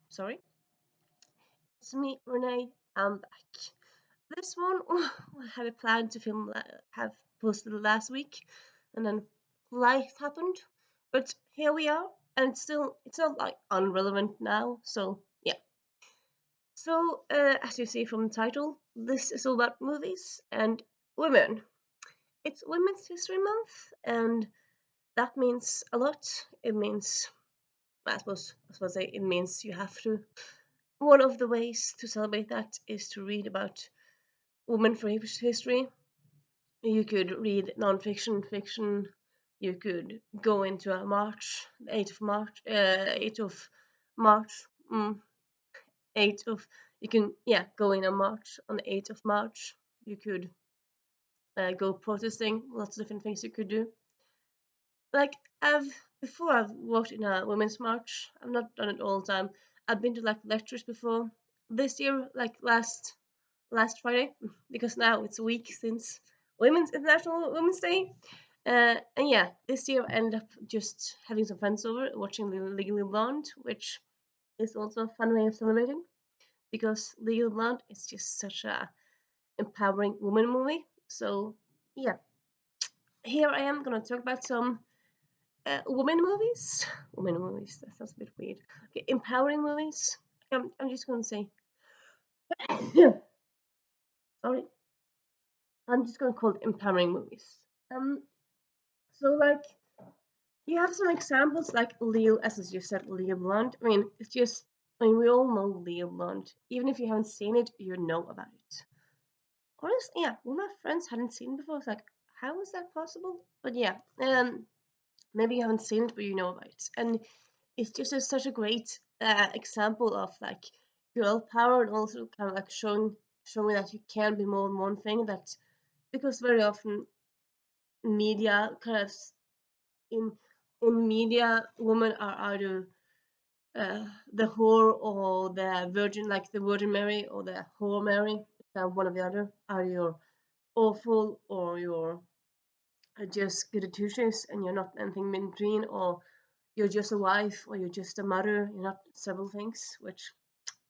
Sorry, it's me, Renee. I'm back. This one I had a plan to film, have posted last week, and then life happened. But here we are, and it's not like unrelevant now. So yeah. So as you see from the title, this is all about movies and women. It's Women's History Month, and that means a lot. It means, I suppose say it means you have to. One of the ways to celebrate that is to read about women for history. You could read non-fiction, fiction. You could go into a march, the 8th of March, 8th of March, 8th of. You can go in a march on the 8th of March. You could go protesting. Lots of different things you could do. Like I've walked in a women's march. I've not done it all the time. I've been to like lectures before. This year, like last Friday, because now it's a week since Women's International Women's Day. And yeah, this year I ended up just having some friends over, watching Legally Blonde, which is also a fun way of celebrating because Legally Blonde is just such a empowering woman movie. So yeah, here I am gonna talk about some women movies. Women movies. That sounds a bit weird. Okay, empowering movies. I'm just gonna say. Sorry. I'm just gonna call it empowering movies. Um. So like you have some examples like Leo, as you said, Leo Blonde. I mean, it's just. I mean, we all know Leo Blonde. Even if you haven't seen it, you know about it. Honestly, yeah, one of my friends hadn't seen it before. It's like, how is that possible? But yeah, maybe you haven't seen it, but you know about it. And it's just such a great example of like girl power and also kind of like showing that you can be more than one thing. That because very often media kind of in in media women are either the whore or the virgin, like the Virgin Mary or the whore Mary, one or the other. Are you're awful or you're just good at two shoes and you're not anything in between, or you're just a wife or you're just a mother. You're not several things, which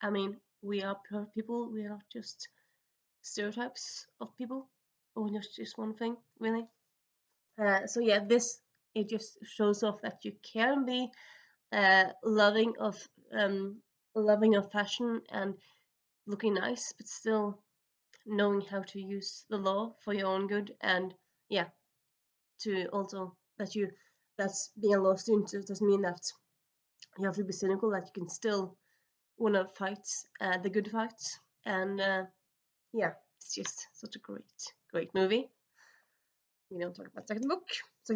I mean, we are people. We are not just stereotypes of people, or not just one thing, really. So yeah, this it just shows off that you can be uh, loving of um, loving of fashion and looking nice, but still knowing how to use the law for your own good, and yeah, to also that's being a law student doesn't mean that you have to be cynical. That you can still want to fight the good fights, and yeah, it's just such a great movie. We don't talk about second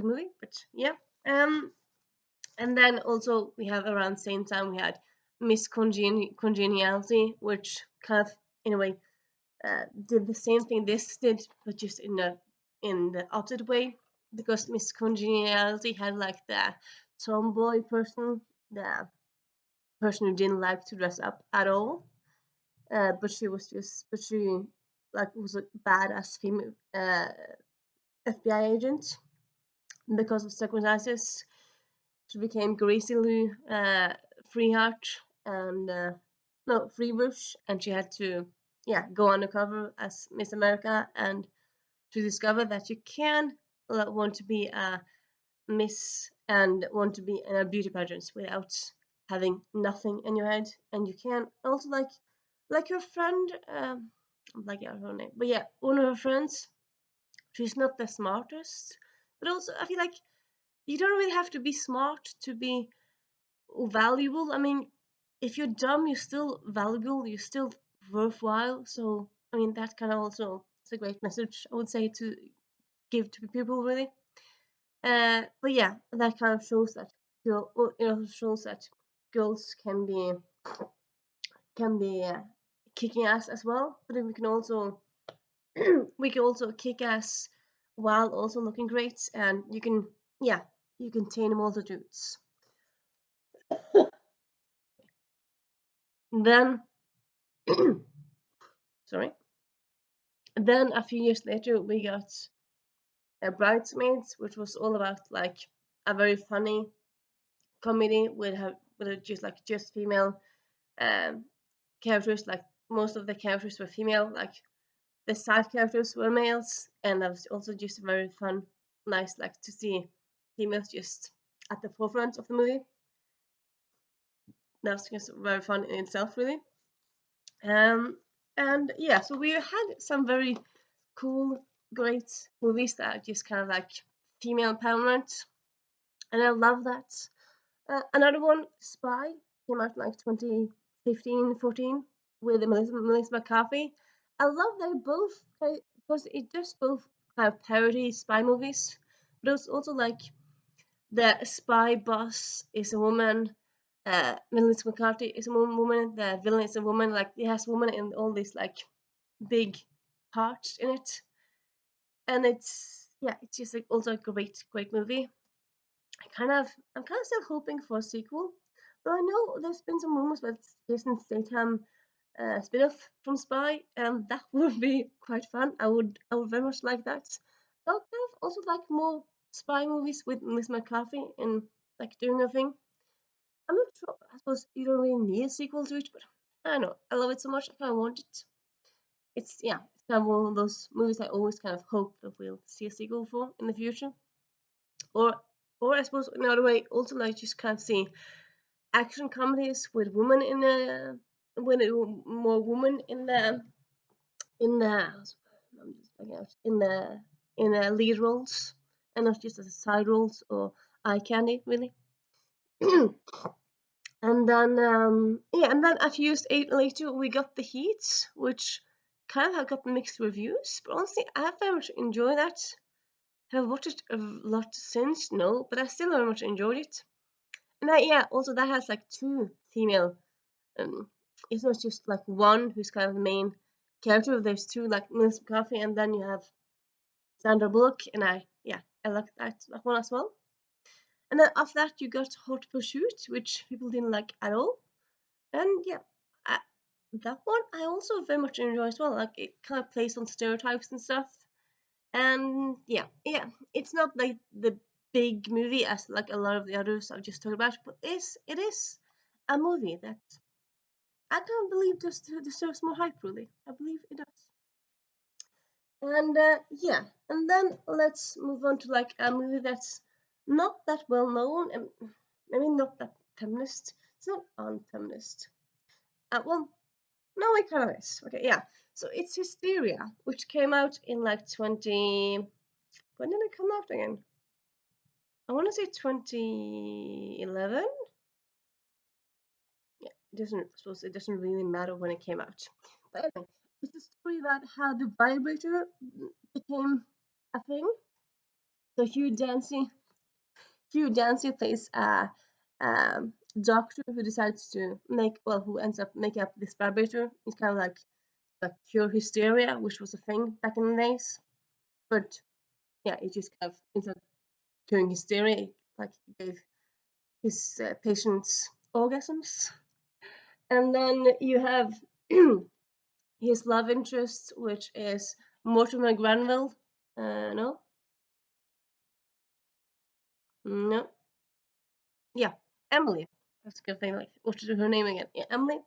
movie, but yeah. Um, and then also we have around the same time we had Miss Congeniality, which kind of in a way did the same thing this did, but just in the opposite way. Because Miss Congeniality had like the tomboy person, the person who didn't like to dress up at all, but she like was a badass female FBI agent. Because of circumstances, she became Gracie Lou Freeheart and no Freebush, and she had to go undercover as Miss America and to discover that you can want to be a miss and want to be in a beauty pageant without having nothing in your head, and you can also like her friend, like her name, but yeah, one of her friends. She's not the smartest, but also I feel like you don't really have to be smart to be valuable. I mean, if you're dumb, you're still valuable. You're still worthwhile. So I mean, that kind of also it's a great message I would say to give to people really. But yeah, that kind of shows that it also shows that girls can be kicking ass as well. But then we can also we can also kick ass while also looking great, and yeah you can tame multitudes. Then sorry. Then a few years later we got Bridesmaids, which was all about like a very funny comedy with with just female um, characters. Like most of the characters were female. Like the side characters were males, and that was also just very fun, nice, like to see females just at the forefront of the movie. That was just very fun in itself, really. Um, and yeah, so we had some very cool, great movies that are just kind of like female empowerment, and I love that. Another one, Spy, came out in like 2015, 14, with Melissa McCarthy. I love they both, because it just both kind of parody spy movies, but it's also like the spy boss is a woman, Melissa McCarthy is a woman, the villain is a woman. Like it has women in all these like big parts in it, and it's just like also a great movie. I'm kind of still hoping for a sequel, but I know there's been some rumors about Jason Statham spin-off from Spy, and that would be quite fun. I would very much like that. I would kind of also like more spy movies with Miss McCarthy and like doing a thing. I'm not sure. I suppose you don't really need a sequel to it, but I don't know. I love it so much. I kind of want it. It's kind of one of those movies I always kind of hope that we'll see a sequel for in the future. Or or I suppose another way also like just kind of see action comedies with women in the with more women in the I'm just blanking out, in the lead roles and not just as side roles or eye candy really. And then and then a few years later we got The Heat, which kind of have got mixed reviews, but honestly I very much enjoyed that. Have watched it a lot since, no, but I still very much enjoyed it. And yeah, also that has like two female. Um, it's not just like one who's kind of the main character. There's two, like Miss McCarthy, and then you have Sandra Bullock, and I like that one as well. And then after that, you got Hot Pursuit, which people didn't like at all. And yeah, I, that one I also very much enjoy as well. Like it kind of plays on stereotypes and stuff. And yeah, it's not like the big movie as like a lot of the others I've just talked about, but it is a movie that I can't believe just deserves more hype. Really, I believe it does. And yeah, and then let's move on to like a movie that's not that well known and maybe not that feminist. It's not unfeminist. Well, no, it kind of is. Okay, yeah. So it's Hysteria, which came out in like 20. When did it come out again? I want to say 2011. Yeah, it doesn't. I suppose it doesn't really matter when it came out. But anyway, it's a story about how the vibrator became a thing. So Hugh Dancy plays a doctor who decides to who ends up making up this vibrator. It's kind of like cure hysteria, which was a thing back in the days. But yeah, it just kind of instead of curing hysteria, like it gave his patients orgasms. And then you have his love interest, which is Mortimer Granville. No, no, yeah, Emily. That's a good thing. Like, what is her name again? Yeah, Emily.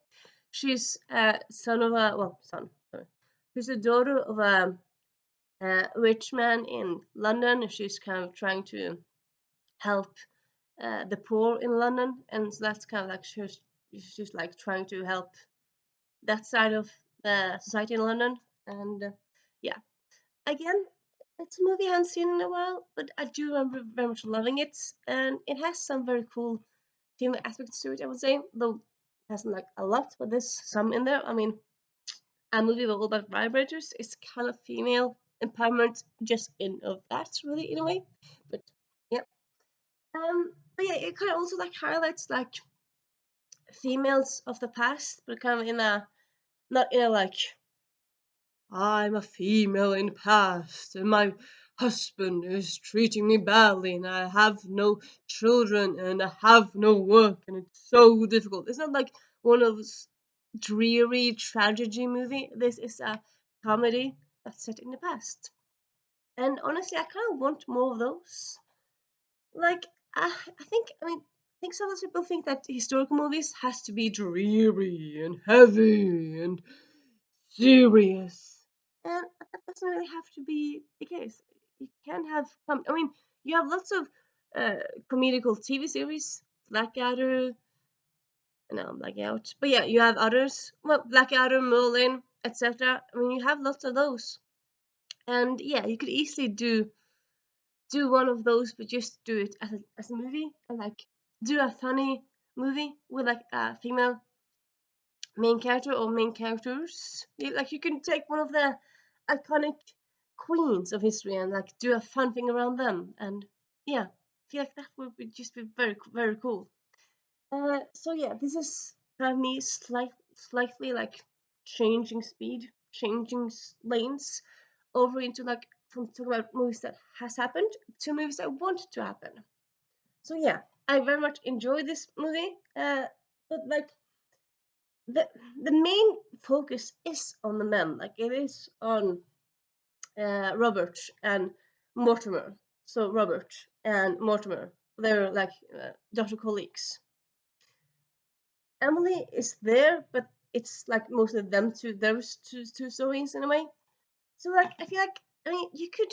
She's son of a son. Sorry. She's the daughter of a rich man in London. She's kind of trying to help the poor in London, and so that's kind of like she's like trying to help that side of the society in London. And yeah, again, it's a movie I haven't seen in a while, but I do remember very much loving it, and it has some very cool female aspects to it. I would say, though it hasn't like a lot, but there's some in there. I mean, a movie all about vibrators is kind of female empowerment just in of that really in a way, but yeah. But yeah, it kind of also like highlights like females of the past, but kind of in a not in a like I'm a female in the past, and my husband is treating me badly, and I have no children, and I have no work, and it's so difficult. It's not like one of those dreary tragedy movie. This is a comedy that's set in the past. And honestly, I kind of want more of those. Like, I think, I mean, think some people think that historical movies has to be dreary and heavy and serious, and that doesn't really have to be the case. You can have I mean, you have lots of comedical TV series, Blackadder. No, I'm blacking out, but yeah, you have others. Well, Blackadder, Merlin, etc. I mean, you have lots of those, and yeah, you could easily do one of those, but just do it as a movie, and like do a funny movie with like a female main character or main characters. Like you can take one of the iconic queens of history and like do a fun thing around them, and yeah, I feel like that would just be very cool. So yeah, this is kind of me slightly like changing speed, changing lanes over into like from talking about movies that has happened to movies that want to happen. So yeah, I very much enjoy this movie. But like the the main focus is on the men. Like it is on Robert and Mortimer. So Robert and Mortimer, they're like doctor colleagues. Emily is there, but it's like mostly them two, those two stories in a way. So like I feel like I mean you could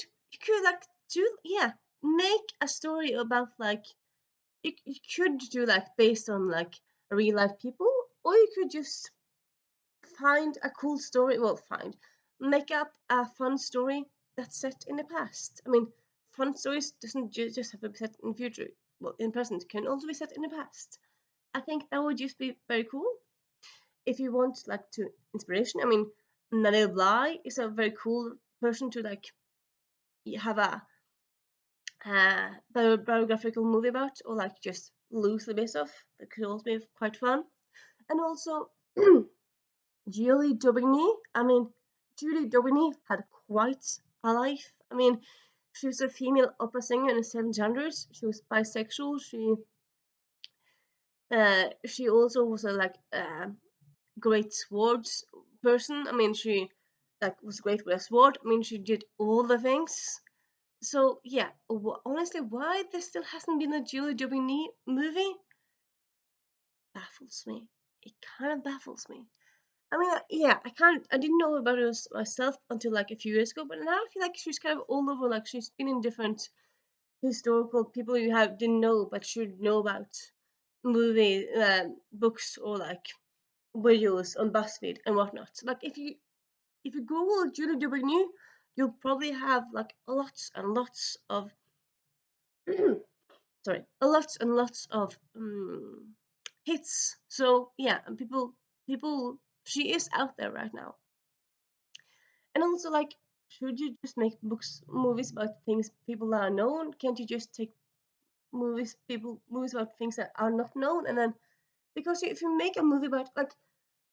like do yeah make a story about like you could do like based on like real life people, or you could just find a cool story. Well, find make up a fun story that's set in the past. I mean, fun stories doesn't just have to be set in the future. Well, in present can also be set in the past. I think that would just be very cool if you want like to inspiration. I mean, Nadia Bly is a very cool person to like have a biographical movie about, or like just loosely based off. That could also be quite fun. And also Julie Daubigny. I mean, Julie Daubigny had quite a life. I mean, she was a female opera singer in the 700s. She was bisexual. She also was a like great swords person. I mean, she like was great with a sword. I mean, she did all the things. So yeah, honestly, why there still hasn't been a Julie Daubigny movie baffles me. It kind of baffles me. I mean, yeah, I didn't know about her myself until like a few years ago, but now I feel like she's kind of all over. Like she's been in different historical people you have didn't know but should know about movie books or like videos on BuzzFeed and whatnot. Like if you Google Julie Dubigny, you'll probably have like lots and lots of sorry, lots and lots of hits. So yeah, and people she is out there right now. And also like should you just make books movies about things people that are known? Can't you just take movies about things that are not known, and then because if you make a movie about like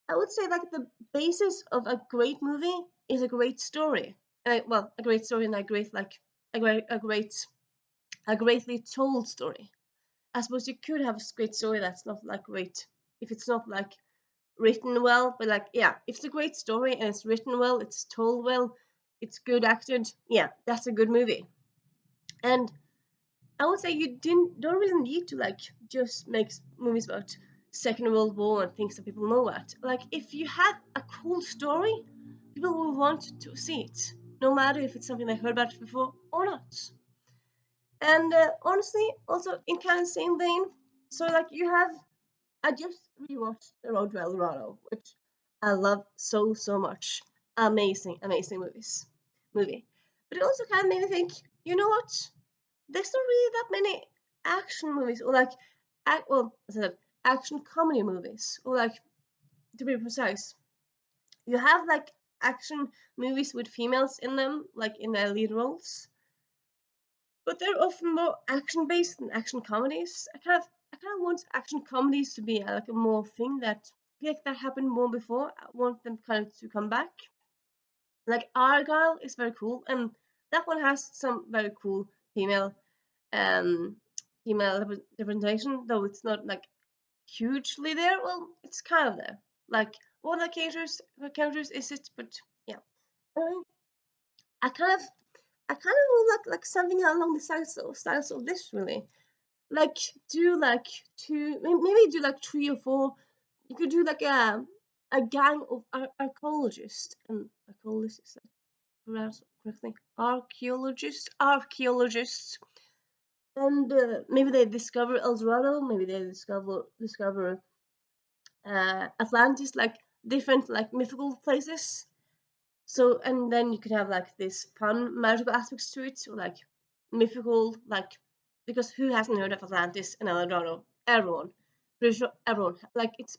I would say like the basis of a great movie is a great story. Well, a great story and a great like a greatly told story. I suppose you could have a great story that's not like great if it's not like written well, but like yeah, if it's a great story and it's written well, it's told well, it's good acted, yeah, that's a good movie. And I would say you don't really need to like just make movies about Second World War and things that people know about. Like if you have a cool story, people will want to see it, no matter if it's something they heard about before or not. And honestly, also in kind of the same vein, so like you have, I just rewatched The Road to El Dorado, which I love so much. Amazing movie. But it also kind of made me think, you know what? There's not really that many action movies or like well as I said action comedy movies, or like to be precise you have like action movies with females in them like in their lead roles, but they're often more action based than action comedies. I kind of want action comedies to be like a more thing that I feel like that happened more before. I want them kind of to come back. Like Argyle is very cool, and that one has some very cool female um female representation, though it's not like hugely there. Well, it's kind of there. Like what the characters is it? But yeah, um, I kind of I kind of would like something along the styles of this really. like do like maybe do like 3 or 4. You could do like a gang of archaeologists and archaeologists, pronounce it correctly, archaeologists, and maybe they discover El Dorado, maybe they discover Atlantis, like different like mythical places. So and then you could have like this fun magical aspects to it, so like mythical, like because who hasn't heard of Atlantis and El Dorado? Everyone, pretty sure everyone. Like it's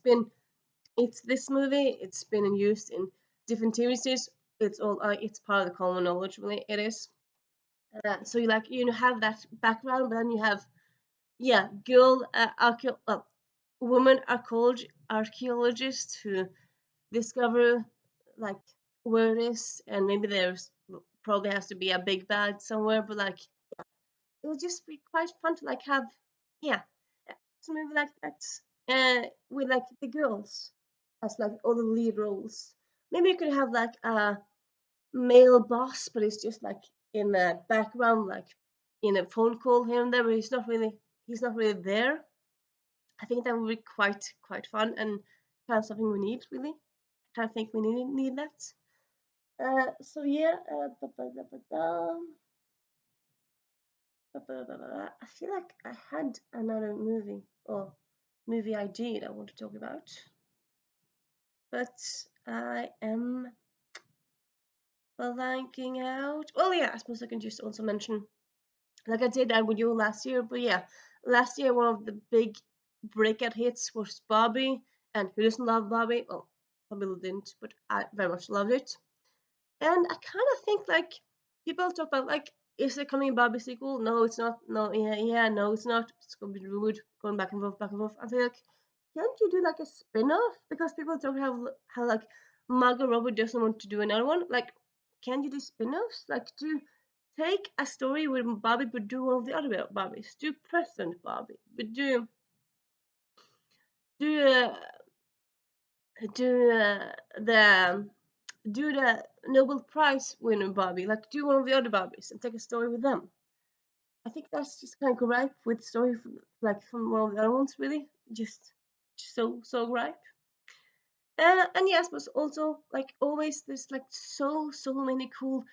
this movie. It's been used in different TV series. It's all it's part of the common knowledge. Really, it is. So you like have that background, but then you have girl woman archaeologists who discover like where it is, and maybe there's probably has to be a big bad somewhere, but like it would just be quite fun to like have yeah it's a movie like that with like the girls as like all the lead roles. Maybe you could have like a male boss, but it's just like in the background, like in a phone call here and there, but he's not really there. I think that would be quite fun and kind of something we need really. I kind of think we need that. So yeah, I feel like I had another movie idea I want to talk about, but I am blanking out. Well, yeah, I suppose I can just also mention, like I did that with you last year, but yeah, last year one of the big breakout hits was Barbie, and who doesn't love Barbie? Well, some people didn't, but I very much loved it. And I kind of think like people talk about like, is there coming a Barbie sequel? No, it's not. No, yeah, no, it's not. It's gonna be rumored, going back and forth, back and forth. I feel like, can't you do like a spin-off? Because people talk how like Margot Robbie doesn't want to do another one. Like, can't you do spin-offs? Like, do take a story with Barbie, but do one of the other Barbies. Do present Barbie, but do do the do the Nobel Prize winner Barbie, like do one of the other Barbies and take a story with them. I think that's just kind of ripe with story from one of the other ones, really. Just so ripe. And yes, but also like always, there's like so many cool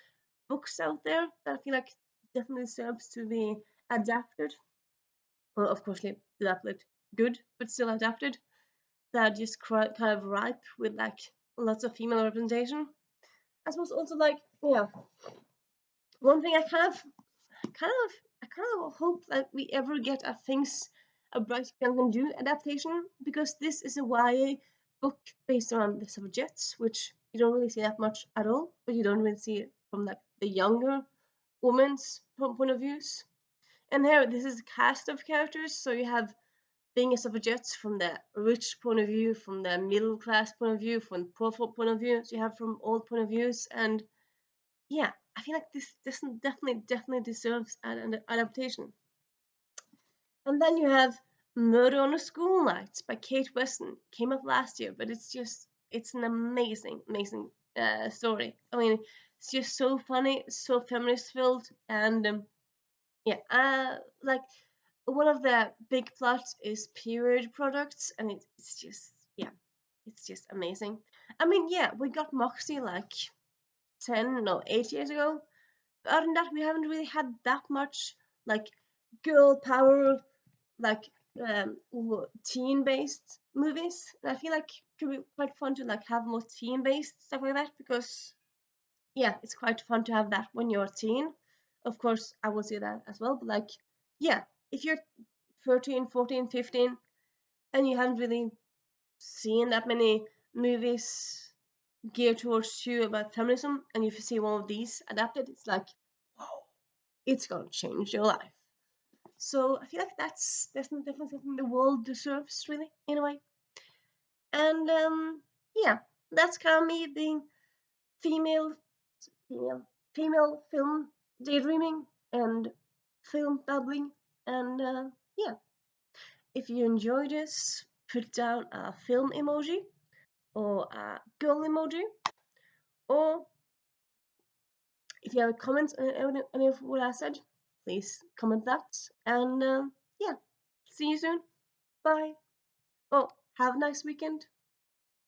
books out there that I feel like definitely deserves to be adapted. Well, of course, adapted good, but still adapted. That are just kind of ripe with like lots of female representation. I suppose also like one thing kind of I kind of hope that we ever get a Bright Young Can Do adaptation, because this is a YA book based on the suffragettes, which you don't really see that much at all, but you don't really see it from like the younger woman's point of views. And here, this is a cast of characters, so you have being a suffragette from the rich point of view, from the middle class point of view, from the poor point of view. So you have from all point of views, and yeah, I feel like this definitely deserves an adaptation. And then you have Murder on a School Night by Kate Weston. Came out last year, but it's an amazing story. I mean, it's just so funny, so feminist filled, and yeah, like one of the big plots is period products, and it's just it's just amazing. I mean, yeah, we got Moxie like 8 years ago. But other than that, we haven't really had that much like girl power, like teen based movies. And I feel like it could be quite fun to like have more teen based stuff like that, because yeah, it's quite fun to have that when you're a teen. Of course, I will say that as well, but like yeah, if you're 13, 14, 15 and you haven't really seen that many movies geared towards you about feminism, and if you see one of these adapted, it's like, wow, it's gonna change your life. So I feel like that's definitely something the world deserves, really, in a way. And yeah, that's kind of me being female, female, female film daydreaming and film babbling. And yeah, if you enjoy this, put down a film emoji or a girl emoji, or if you have comments on any of what I said, please comment that. And yeah, See you soon. Bye. Oh, have a nice weekend.